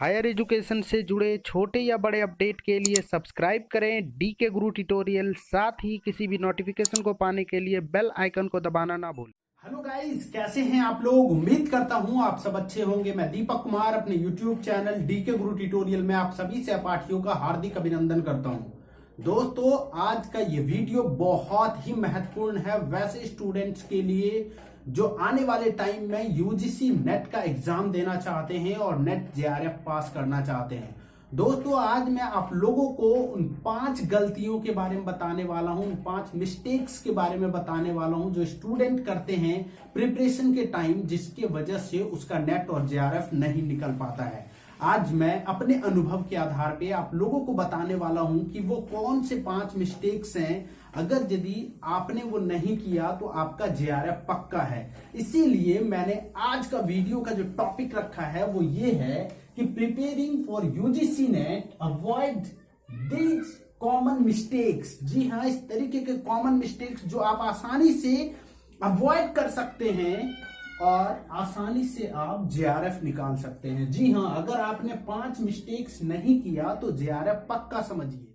Higher education से जुड़े छोटे या बड़े अपडेट के लिए सब्सक्राइब करें डीके गुरु ट्यूटोरियल। साथ ही किसी भी नोटिफिकेशन को पाने के लिए बेल आइकन को दबाना ना भूलें। हेलो गाइस, कैसे हैं आप लोग। उम्मीद करता हूं आप सब अच्छे होंगे। मैं दीपक कुमार अपने यूट्यूब चैनल डीके गुरु ट्यूटोरियल में आप सभी सहपाठियों का हार्दिक अभिनंदन करता हूं। दोस्तों, आज का ये वीडियो बहुत ही महत्वपूर्ण है वैसे स्टूडेंट्स के लिए जो आने वाले टाइम में यूजीसी नेट का एग्जाम देना चाहते हैं और नेट जेआरएफ पास करना चाहते हैं। दोस्तों, आज मैं आप लोगों को उन 5 गलतियों के बारे में बताने वाला हूं, उन 5 मिस्टेक्स के बारे में बताने वाला हूं जो स्टूडेंट करते हैं प्रिपरेशन के टाइम, जिसके वजह से उसका नेट और जेआरएफ नहीं निकल पाता है। आज मैं अपने अनुभव के आधार पे आप लोगों को बताने वाला हूं कि वो कौन से 5 मिस्टेक्स हैं, अगर यदि आपने वो नहीं किया तो आपका जेआरएफ पक्का है। इसीलिए मैंने आज का वीडियो का जो टॉपिक रखा है वो ये है कि preparing for UGC NET, avoid these common mistakes. जी हाँ, इस तरीके के कॉमन मिस्टेक्स जो आप आसानी से अवॉइड कर सकते हैं और आसानी से आप जेआरएफ निकाल सकते हैं। जी हाँ, अगर आपने 5 मिस्टेक्स नहीं किया तो जेआरएफ पक्का समझिए।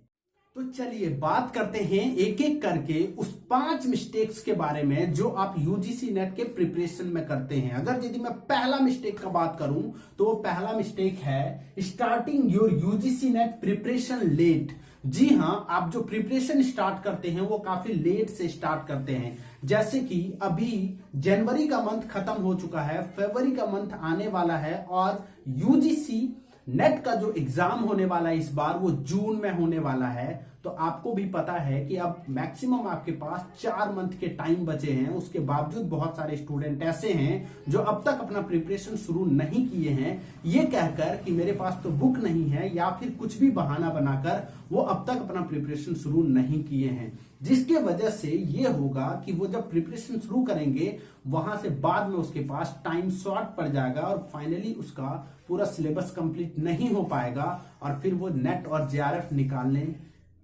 तो चलिए बात करते हैं एक एक करके उस 5 मिस्टेक्स के बारे में जो आप यूजीसी नेट के प्रिपरेशन में करते हैं। अगर यदि मैं पहला मिस्टेक का बात करूं तो वो पहला मिस्टेक है starting your UGC NET preparation late. जी हाँ, आप जो प्रिपरेशन स्टार्ट करते हैं वो काफी लेट से स्टार्ट करते हैं। जैसे कि अभी जनवरी का मंथ खत्म हो चुका है, फरवरी का मंथ आने वाला है और यूजीसी नेट का जो एग्जाम होने वाला है इस बार वो जून में होने वाला है। तो आपको भी पता है कि अब मैक्सिमम आपके पास 4 मंथ के टाइम बचे हैं। उसके बावजूद बहुत सारे स्टूडेंट ऐसे हैं जो अब तक अपना प्रिपरेशन शुरू नहीं किए हैं, ये कहकर कि मेरे पास तो बुक नहीं है या फिर कुछ भी बहाना बनाकर वो अब तक अपना प्रिपरेशन शुरू नहीं किए हैं। जिसके वजह से ये होगा कि वो जब प्रिपरेशन शुरू करेंगे वहां से बाद में उसके पास टाइम शॉर्ट पड़ जाएगा और फाइनली उसका पूरा सिलेबस कंप्लीट नहीं हो पाएगा और फिर वो नेट और जेआरएफ निकालने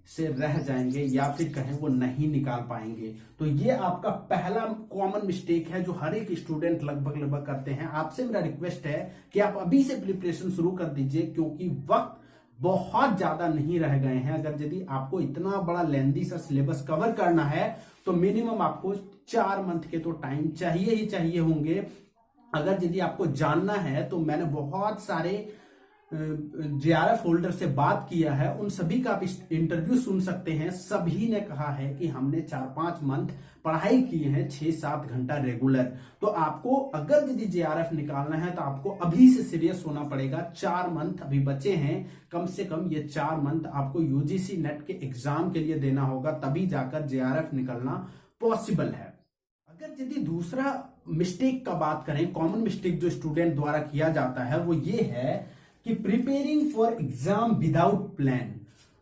से रह जाएंगे या फिर कहें वो नहीं निकाल पाएंगे। तो ये आपका पहला कॉमन मिस्टेक है जो हर एक स्टूडेंट लगभग करते हैं। आपसे मेरा रिक्वेस्ट है कि आप अभी से प्रिपरेशन शुरू कर दीजिए, क्योंकि वक्त बहुत ज्यादा नहीं रह गए हैं। अगर यदि आपको इतना बड़ा लेंदी सा सिलेबस कवर करना है तो मिनिमम आपको 4 मंथ के तो टाइम चाहिए ही चाहिए होंगे। अगर यदि आपको जानना है तो मैंने बहुत सारे जेआरएफ होल्डर से बात किया है, उन सभी का आप इंटरव्यू सुन सकते हैं। सभी ने कहा है कि हमने 4-5 मंथ पढ़ाई की है, 6-7 घंटा रेगुलर। तो आपको अगर यदि जेआरएफ निकालना है तो आपको अभी से सीरियस होना पड़ेगा। 4 मंथ अभी बचे हैं, कम से कम ये 4 मंथ आपको यूजीसी नेट के एग्जाम के लिए देना होगा, तभी जाकर जेआरएफ निकलना पॉसिबल है। अगर यदि दूसरा मिस्टेक का बात करें, कॉमन मिस्टेक जो स्टूडेंट द्वारा किया जाता है वो ये है कि preparing for exam without plan.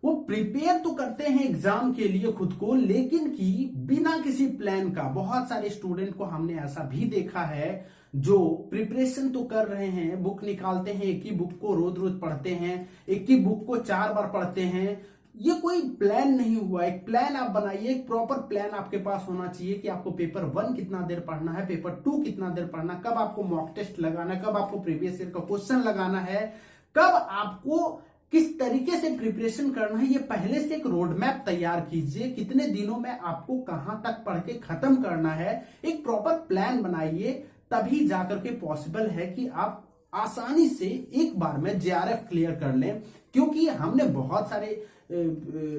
वो प्रिपेयर तो करते हैं एग्जाम के लिए खुद को, लेकिन कि बिना किसी प्लान का। बहुत सारे स्टूडेंट को हमने ऐसा भी देखा है जो प्रिपरेशन तो कर रहे हैं, बुक निकालते हैं, एक ही बुक को रोज रोज पढ़ते हैं, एक ही बुक को 4 बार पढ़ते हैं। ये कोई प्लान नहीं हुआ। एक प्लान आप बनाइए, एक प्रॉपर प्लान आपके पास होना चाहिए कि आपको पेपर 1 कितना देर पढ़ना है, पेपर 2 कितना देर पढ़ना, कब आपको मॉक टेस्ट लगाना है, कब आपको प्रीवियस ईयर का क्वेश्चन लगाना है, कब आपको किस तरीके से प्रिपरेशन करना है। ये पहले से एक रोड मैप तैयार कीजिए, कितने दिनों में आपको कहां तक पढ़ के खत्म करना है। एक प्रॉपर प्लान बनाइए, तभी जाकर के पॉसिबल है कि आप आसानी से एक बार में जेआरएफ क्लियर कर लें। क्योंकि हमने बहुत सारे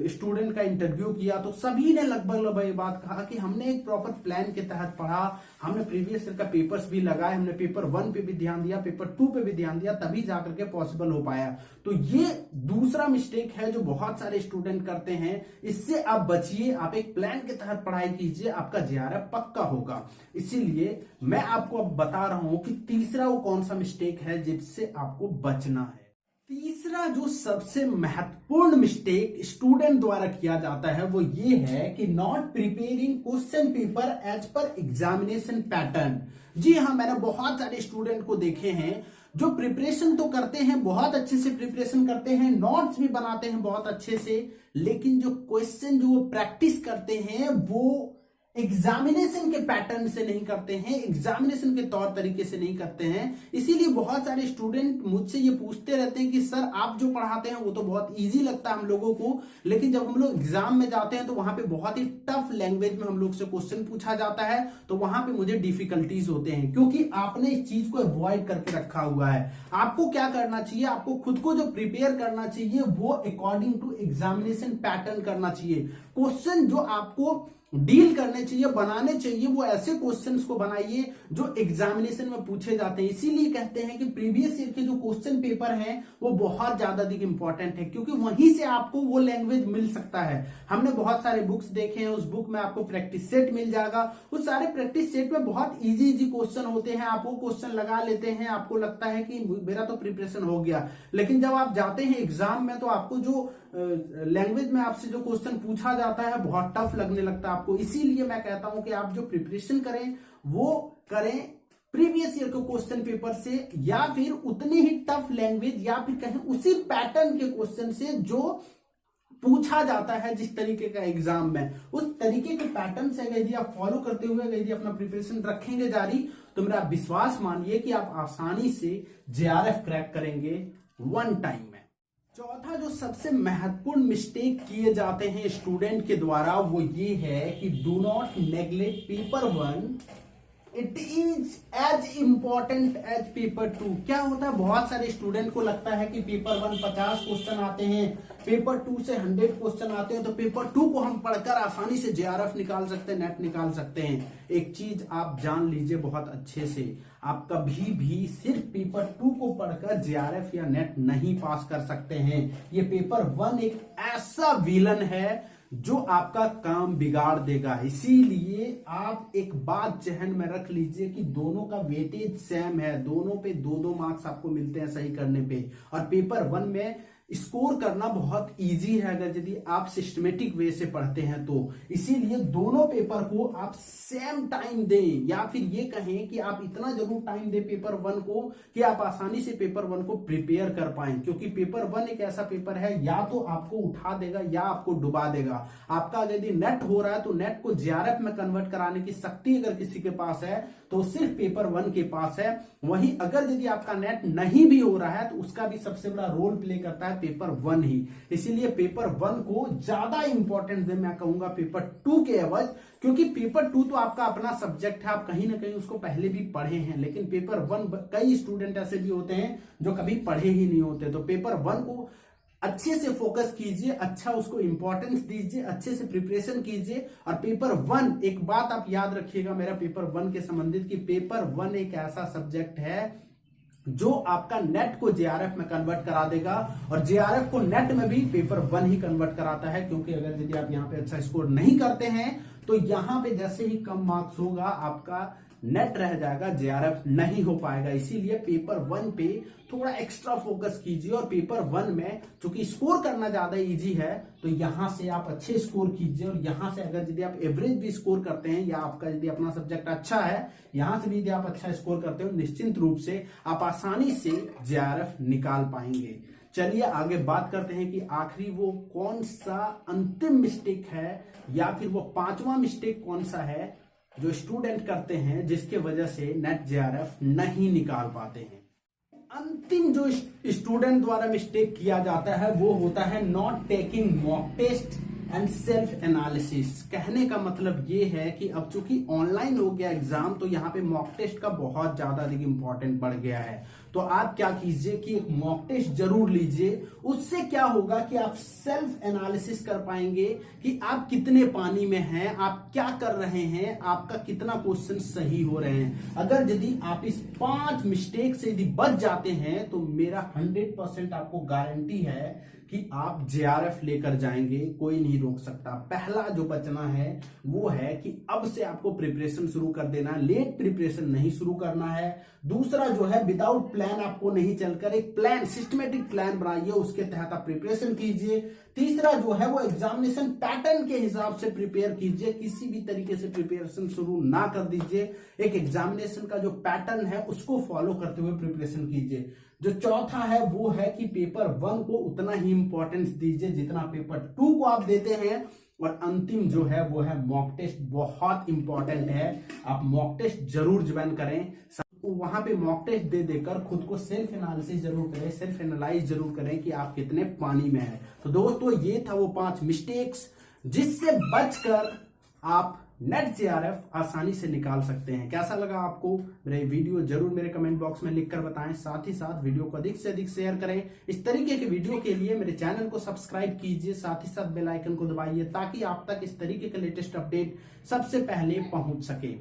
स्टूडेंट का इंटरव्यू किया तो सभी ने लगभग ये बात कहा कि हमने एक प्रॉपर प्लान के तहत पढ़ा, हमने प्रीवियस ईयर का पेपर्स भी लगाए, हमने पेपर 1 पे भी ध्यान दिया, पेपर 2 पे भी ध्यान दिया, तभी जाकर के पॉसिबल हो पाया। तो ये दूसरा मिस्टेक है जो बहुत सारे स्टूडेंट करते हैं। इससे आप बचिए, आप एक प्लान के तहत पढ़ाई कीजिए, आपका जेआरएफ पक्का होगा। इसीलिए मैं आपको अब बता रहा हूं कि तीसरा वो कौन सा मिस्टेक है जिससे आपको बचना है। तीसरा जो सबसे महत्वपूर्ण मिस्टेक स्टूडेंट द्वारा किया जाता है वो ये है कि not preparing question paper as per examination pattern. जी हाँ, मैंने बहुत सारे स्टूडेंट को देखे हैं जो प्रिपरेशन तो करते हैं, बहुत अच्छे से प्रिपरेशन करते हैं, नोट्स भी बनाते हैं बहुत अच्छे से, लेकिन जो क्वेश्चन जो वो प्रैक्टिस करते हैं वो एग्जामिनेशन के पैटर्न से नहीं करते हैं, एग्जामिनेशन के तौर तरीके से नहीं करते हैं। इसीलिए बहुत सारे स्टूडेंट मुझसे ये पूछते रहते हैं कि सर आप जो पढ़ाते हैं वो तो बहुत इजी लगता है हम लोगों को, लेकिन जब हम लोग एग्जाम में जाते हैं तो वहां पे बहुत ही टफ लैंग्वेज में हम लोग से क्वेश्चन पूछा जाता है, तो वहां पे मुझे डिफिकल्टीज होते हैं, क्योंकि आपने इस चीज को अवॉइड करके रखा हुआ है। आपको क्या करना चाहिए, आपको खुद को जो प्रिपेयर करना चाहिए वो अकॉर्डिंग टू एग्जामिनेशन पैटर्न करना चाहिए। क्वेश्चन जो आपको डील करने चाहिए, बनाने चाहिए, वो ऐसे क्वेश्चंस को बनाइए जो एग्जामिनेशन में पूछे जाते हैं। इसीलिए कहते हैं कि प्रीवियस ईयर के जो क्वेश्चन पेपर हैं वो बहुत ज्यादा अधिक इंपॉर्टेंट है, क्योंकि वहीं से आपको वो लैंग्वेज मिल सकता है। हमने बहुत सारे बुक्स देखे हैं, उस बुक में आपको प्रैक्टिस सेट मिल जाएगा। उस सारे प्रैक्टिस सेट में बहुत इजी क्वेश्चन होते हैं, आप वो क्वेश्चन लगा लेते हैं, आपको लगता है कि मेरा तो प्रिपरेशन हो गया। लेकिन जब आप जाते हैं एग्जाम में तो आपको जो लैंग्वेज में आपसे जो क्वेश्चन पूछा जाता है बहुत टफ लगने लगता है आपको। इसीलिए मैं कहता हूं कि आप जो प्रिपरेशन करें वो करें प्रीवियस ईयर के क्वेश्चन पेपर से, या फिर उतनी ही टफ लैंग्वेज, या फिर कहीं उसी पैटर्न के क्वेश्चन से जो पूछा जाता है जिस तरीके का एग्जाम में, उस तरीके के पैटर्न से अगर यदि आप फॉलो करते हुए अगर यदि अपना प्रिपरेशन रखेंगे जारी, तो मेरा विश्वास मानिए कि आप आसानी से जेआरएफ क्रैक करेंगे वन टाइम में। चौथा जो सबसे महत्वपूर्ण मिस्टेक किए जाते हैं स्टूडेंट के द्वारा वो ये है कि do not neglect paper 1, it is as important as paper 2। क्या होता है, बहुत सारे स्टूडेंट को लगता है कि पेपर 1 50 क्वेश्चन आते हैं, पेपर 2 से 100 क्वेश्चन आते हैं, तो पेपर 2 को हम पढ़कर आसानी से जेआरएफ निकाल सकते हैं, नेट निकाल सकते हैं। एक चीज आप जान लीजिए बहुत अच्छे से, आप कभी भी सिर्फ पेपर 2 को पढ़कर जेआरएफ या नेट नहीं पास कर सकते हैं। ये पेपर 1 एक ऐसा विलन है जो आपका काम बिगाड़ देगा। इसीलिए आप एक बात जहन में रख लीजिए कि दोनों का वेटेज सेम है, दोनों पे 2-2 मार्क्स आपको मिलते हैं सही करने पे, और पेपर 1 में स्कोर करना बहुत इजी है अगर यदि आप सिस्टमेटिक वे से पढ़ते हैं तो। इसीलिए दोनों पेपर को आप सेम टाइम दें, या फिर ये कहें कि आप इतना जरूर टाइम दें पेपर 1 को कि आप आसानी से पेपर 1 को प्रिपेयर कर पाएं, क्योंकि पेपर 1 एक ऐसा पेपर है या तो आपको उठा देगा या आपको डुबा देगा। आपका यदि नेट हो रहा है तो नेट को जेआरएफ में कन्वर्ट कराने की शक्ति अगर किसी के पास है तो सिर्फ पेपर 1 के पास है। वहीं अगर यदि आपका नेट नहीं भी हो रहा है तो उसका भी सबसे बड़ा रोल प्ले करता है पेपर 1 ही। इसीलिए पेपर 1 को ज्यादा इंपॉर्टेंट दे मैं कहूंगा पेपर 2 के एवज, क्योंकि पेपर 2 तो आपका अपना सब्जेक्ट है, आप कहीं ना कहीं उसको पहले भी पढ़े हैं, लेकिन पेपर 1 कई स्टूडेंट ऐसे भी होते हैं जो कभी पढ़े ही नहीं होते। तो पेपर 1 को अच्छे से फोकस कीजिए, अच्छा उसको इंपॉर्टेंस दीजिए, अच्छे से प्रिपरेशन कीजिए। और पेपर 1, एक बात आप याद रखिएगा मेरा पेपर 1 के संबंधित, कि पेपर 1 एक ऐसा सब्जेक्ट है जो आपका नेट को जेआरएफ में कन्वर्ट करा देगा, और जेआरएफ को नेट में भी पेपर 1 ही कन्वर्ट कराता है। क्योंकि अगर यदि आप यहाँ पे अच्छा स्कोर नहीं करते हैं तो यहाँ पे जैसे ही कम मार्क्स होगा आपका नेट रह जाएगा, जेआरएफ नहीं हो पाएगा। इसीलिए पेपर 1 पे थोड़ा एक्स्ट्रा फोकस कीजिए, और पेपर 1 में चूंकि स्कोर करना ज्यादा इजी है तो यहां से आप अच्छे स्कोर कीजिए, और यहां से अगर यदि आप एवरेज भी स्कोर करते हैं या आपका यदि अपना सब्जेक्ट अच्छा है, यहां से भी यदि आप अच्छा स्कोर करते हो निश्चिंत रूप से आप आसानी से जेआरएफ निकाल पाएंगे। चलिए आगे बात करते हैं कि आखिरी वो कौन सा अंतिम मिस्टेक है, या फिर वो 5वां मिस्टेक कौन सा है जो स्टूडेंट करते हैं जिसके वजह से नेट जेआरएफ नहीं निकाल पाते हैं। अंतिम जो स्टूडेंट द्वारा मिस्टेक किया जाता है वो होता है not taking mock test and self analysis. कहने का मतलब ये है कि अब चूंकि ऑनलाइन हो गया एग्जाम तो यहाँ पे मॉक टेस्ट का बहुत ज्यादा अधिक इंपॉर्टेंट बढ़ गया है। तो आप क्या कीजिए कि एक मॉक टेस्ट जरूर लीजिए। उससे क्या होगा कि आप सेल्फ एनालिसिस कर पाएंगे कि आप कितने पानी में हैं, आप क्या कर रहे हैं, आपका कितना क्वेश्चन सही हो रहे हैं। अगर यदि आप इस 5 मिस्टेक से यदि बच जाते हैं तो मेरा 100% आपको गारंटी है कि आप जेआरएफ लेकर जाएंगे, कोई नहीं रोक सकता। पहला जो बचना है वो है कि अब से आपको प्रिपरेशन शुरू कर देना है, लेट प्रिपरेशन नहीं शुरू करना है। दूसरा जो है विदाउट प्लान आपको नहीं चलकर एक प्लान, सिस्टमेटिक प्लान बनाइए, उसके तहत आप प्रिपरेशन कीजिए। तीसरा जो है वो एग्जामिनेशन पैटर्न के हिसाब से प्रिपेयर कीजिए, किसी भी तरीके से प्रिपरेशन शुरू ना कर दीजिए। एक एग्जामिनेशन का जो पैटर्न है उसको फॉलो करते हुए प्रिपरेशन कीजिए। जो चौथा है वो है कि पेपर 1 को उतना ही इंपॉर्टेंस दीजिए जितना पेपर 2 को आप देते हैं। और अंतिम जो है वो है मॉक टेस्ट, बहुत इंपॉर्टेंट है, आप मॉक टेस्ट जरूर ज्वाइन करें। वहां पे मॉक टेस्ट दे देकर खुद को सेल्फ एनालिसिस जरूर करें, सेल्फ एनालाइज जरूर करें कि आप कितने पानी में हैं। तो दोस्तों ये था वो 5 मिस्टेक्स जिससे बचकर आप नेट जेआरएफ आसानी से निकाल सकते हैं। कैसा लगा आपको मेरा वीडियो, जरूर मेरे कमेंट बॉक्स में लिखकर बताएं। साथ ही साथ वीडियो को अधिक से अधिक शेयर करें। इस तरीके के वीडियो के लिए मेरे चैनल को सब्सक्राइब कीजिए, साथ ही साथ बेल आइकन को दबाइए ताकि आप तक इस तरीके के लेटेस्ट अपडेट सबसे पहले पहुंच सके।